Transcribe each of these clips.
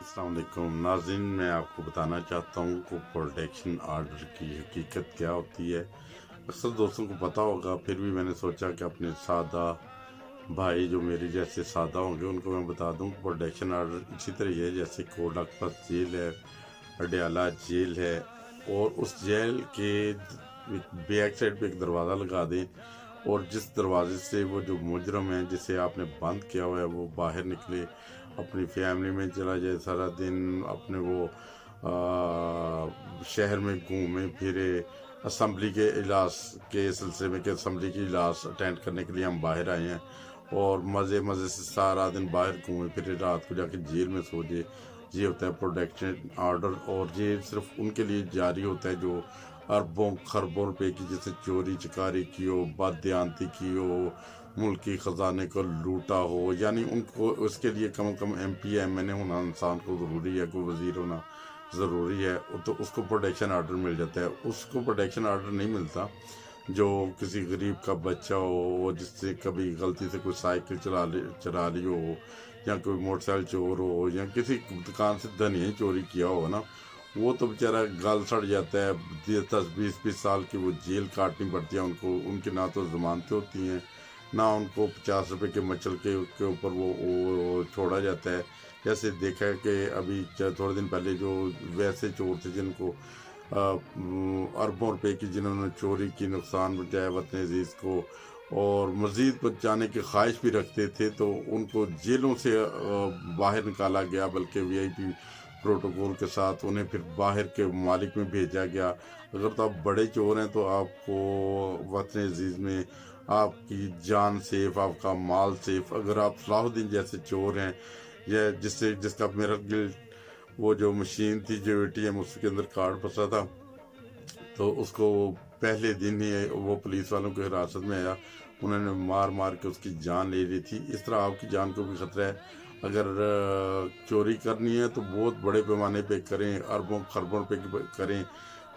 السلام علیکم ناظرین، میں آپ کو بتانا چاہتا ہوں کہ پروٹیکشن آرڈر کی حقیقت کیا ہوتی ہے۔ اکثر دوستوں کو پتہ ہوگا، پھر بھی میں نے سوچا کہ اپنے سادہ بھائی جو میرے جیسے سادہ ہوں گے ان کو میں بتا دوں کہ پروٹیکشن آرڈر اسی طرح ہے جیسے کوٹ لکھپت جیل ہے، اڈیالہ جیل ہے، اور اس جیل کے بیک سائڈ پہ ایک دروازہ لگا دیں، اور جس دروازے سے وہ جو مجرم ہیں جسے آپ نے بند کیا ہوا ہے وہ باہر نکلے، اپنی فیملی میں چلا جائے، سارا دن اپنے وہ شہر میں گھومے پھرے، اسمبلی کے اجلاس کے سلسلے میں کہ اسمبلی کی اجلاس اٹینڈ کرنے کے لیے ہم باہر آئے ہیں، اور مزے مزے سے سارا دن باہر گھومے پھرے، رات کو جا کے جیل میں سو جائے۔ یہ ہوتا ہے پروٹیکشن آرڈر، اور یہ صرف ان کے لیے جاری ہوتا ہے جو اربوں خربوں روپے کی جیسے چوری چکاری کی ہو، بددیانتی کی ہو، ملک کی خزانے کو لوٹا ہو، یعنی ان کو اس کے لیے کم از کم ایم پی ایم این اے ہونا انسان کو ضروری ہے، کوئی وزیر ہونا ضروری ہے، تو اس کو پروٹیکشن آرڈر مل جاتا ہے۔ اس کو پروٹیکشن آرڈر نہیں ملتا جو کسی غریب کا بچہ ہو، جس سے کبھی غلطی سے کوئی سائیکل چلا لی ہو، یا کوئی موٹر سائیکل چور ہو، یا کسی دکان سے دھنیا چوری کیا ہو نا، وہ تو بیچارہ گل سڑ جاتا ہے، 10-20 سال کی وہ جیل کاٹنی پڑتی ہے ان کو، ان کی نہ تو ضمانتیں ہوتی ہیں، نہ ان کو 50 روپے کے مچل کے اوپر وہ چھوڑا جاتا ہے۔ جیسے دیکھا ہے کہ ابھی تھوڑے دن پہلے جو ویسے چور تھے جن کو اربوں روپے کی جنہوں نے چوری کی، نقصان پہنچایا وطن عزیز کو، اور مزید پہنچانے کی خواہش بھی رکھتے تھے، تو ان کو جیلوں سے باہر نکالا گیا، بلکہ وی آئی پی پروٹوکول کے ساتھ انہیں پھر باہر کے ممالک میں بھیجا گیا۔ اگر تو آپ بڑے چور ہیں تو آپ کو وطن عزیز میں آپ کی جان سیف، آپ کا مال سیف۔ اگر آپ صلاح الدین جیسے چور ہیں، یا جس کا میرا وہ جو مشین تھی جو اے ٹی ایم اس کے اندر کارڈ پھنسا تھا، تو اس کو پہلے دن ہی وہ پولیس والوں کے حراست میں آیا، انہوں نے مار مار کے اس کی جان لے لی تھی۔ اس طرح آپ کی جان کو بھی خطرہ ہے۔ اگر چوری کرنی ہے تو بہت بڑے پیمانے پہ کریں، اربوں خربوں پہ کریں۔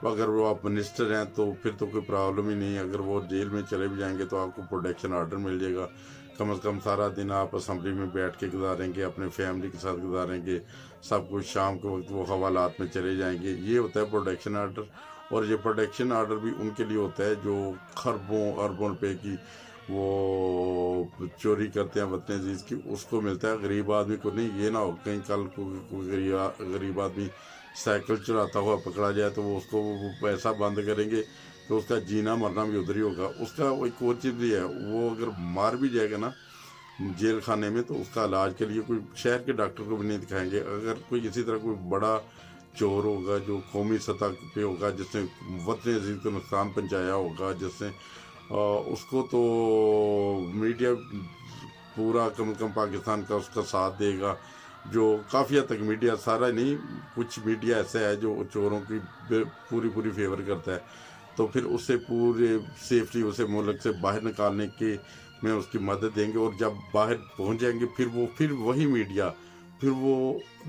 اگر وہ آپ منسٹر ہیں تو پھر تو کوئی پرابلم ہی نہیں، اگر وہ جیل میں چلے بھی جائیں گے تو آپ کو پروٹیکشن آرڈر مل جائے گا۔ کم از کم سارا دن آپ اسمبلی میں بیٹھ کے گزاریں گے، اپنے فیملی کے ساتھ گزاریں گے، سب کچھ شام کے وقت وہ حوالات میں چلے جائیں گے۔ یہ ہوتا ہے پروٹیکشن آرڈر، اور یہ پروٹیکشن آرڈر بھی ان کے لیے ہوتا ہے جو خربوں اربوں روپے کی وہ چوری کرتے ہیں وطن عزیز کی، اس کو ملتا ہے، غریب آدمی کو نہیں۔ یہ نہ ہو کہیں کل کوئی غریب آدمی سائیکل چلاتا ہوا پکڑا جائے تو وہ اس کو پیسہ بند کریں گے تو اس کا جینا مرنا بھی ادھر ہی ہوگا۔ اس کا ایک اور چیز بھی ہے، وہ اگر مار بھی جائے گا نا جیل خانے میں تو اس کا علاج کے لیے کوئی شہر کے ڈاکٹر کو بھی نہیں دکھائیں گے۔ اگر کوئی اسی طرح کوئی بڑا چور ہوگا جو قومی سطح پہ ہوگا، جس نے وطن عزیز کو نقصان پہنچایا ہوگا، جس نے اس کو تو میڈیا پورا کم از کم پاکستان کا اس کا ساتھ دے گا، جو کافی حد تک میڈیا، سارا نہیں، کچھ میڈیا ایسا ہے جو چوروں کی پوری فیور کرتا ہے، تو پھر اسے پورے سیفلی اسے ملک سے باہر نکالنے کے میں اس کی مدد دیں گے۔ اور جب باہر پہنچ جائیں گے پھر وہی میڈیا پھر وہ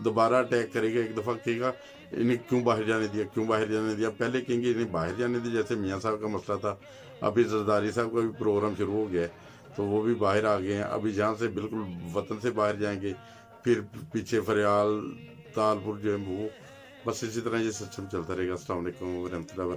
دوبارہ اٹیک کرے گا، ایک دفعہ کہے گا انہیں کیوں باہر جانے دیا، پہلے کہیں گے انہیں باہر جانے دیا، جیسے میاں صاحب کا مسئلہ تھا۔ ابھی زرداری صاحب کا بھی پروگرام شروع ہو گیا ہے تو وہ بھی باہر آ گئے ہیں، ابھی جہاں سے بالکل وطن سے باہر جائیں گے، پھر پیچھے فریال تالپور جو ہے وہ، بس اسی طرح یہ سسٹم چلتا رہے گا۔ السلام علیکم ورحمۃ اللہ وبرکاتہ۔